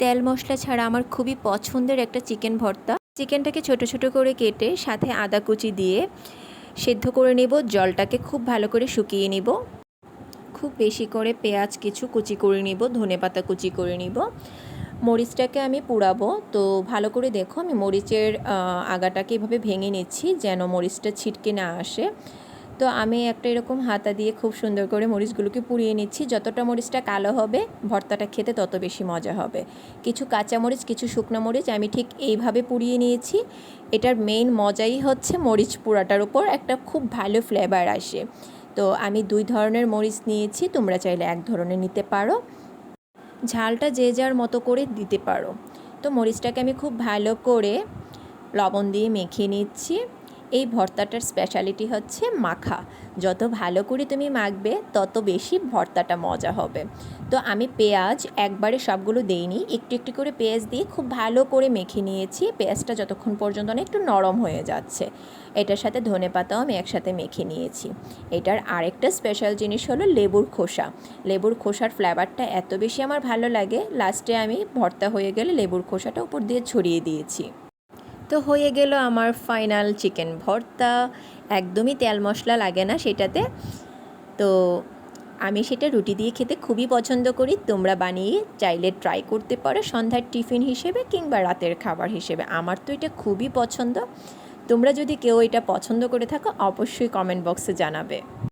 তেল মশলা ছাড়া আমার খুবই পছন্দের একটা চিকেন ভর্তা। চিকেনটাকে ছোট ছোট করে কেটে সাথে আদা কুচি দিয়ে সেদ্ধ করে নেব। জলটাকে খুব ভালো করে শুকিয়ে নিব। খুব বেশি করে পেঁয়াজ কিছু কুচি করে নিব, ধনেপাতা কুচি করে নিব। মরিচটাকে আমি পুড়াবো, তো ভালো করে দেখো আমি মরিচের আগাটাকে এভাবে ভেঙে নিচ্ছি যেন মরিচটা ছিটকে না আসে। তো আমি একটা এরকম হাতা দিয়ে খুব সুন্দর করে মরিচগুলোকে পুড়িয়ে নিচ্ছি। যতটা মরিচটা কালো হবে ভর্তাটা খেতে তত বেশি মজা হবে। কিছু কাঁচা মরিচ, কিছু শুকনো মরিচ আমি ঠিক এইভাবে পুড়িয়ে নিয়েছি। এটার মেইন মজাই হচ্ছে মরিচ পোড়াটার উপর একটা খুব ভালো ফ্লেভার আসে। তো আমি 2 ধরনের মরিচ নিয়েছি, তোমরা চাইলে 1 ধরনের নিতে পারো। ঝালটা যে যার মতো করে দিতে পারো। তো মরিচটাকে আমি খুব ভালো করে লবণ দিয়ে মেখে নিচ্ছি। এই ভর্তাটার স্পেশালিটি হচ্ছে মাখা। যত ভালো করে তুমি মাখবে তত বেশি ভর্তাটা মজা হবে। তো আমি পেঁয়াজ একবারে সবগুলো দেইনি, একটু একটু করে পেঁয়াজ দিয়ে খুব ভালো করে মেখে নিয়েছি। পেঁয়াজটা যতক্ষণ পর্যন্ত না একটু নরম হয়ে যাচ্ছে। এটার সাথে ধনেপাতাও আমি একসাথে মেখে নিয়েছি। এটার আরেকটা স্পেশাল জিনিস হলো লেবুর খোসা। লেবুর খোসার ফ্লেভারটা এত বেশি আমার ভালো লাগে, লাস্টে আমি ভর্তা হয়ে গেলে লেবুর খোসাটা উপর দিয়ে ছড়িয়ে দিয়েছি। তো হয়ে গেল আমার ফাইনাল চিকেন ভর্তা। একদমই তেল মশলা লাগে না সেটাতে। তো আমি সেটা রুটি দিয়ে খেতে খুবই পছন্দ করি। তোমরা বানিয়ে চাইলে ট্রাই করতে পারো সন্ধ্যার টিফিন হিসেবে কিংবা রাতের খাবার হিসেবে। আমার তো এটা খুবই পছন্দ। তোমরা যদি কেউ এটা পছন্দ করে থাকো অবশ্যই কমেন্ট বক্সে জানাবে।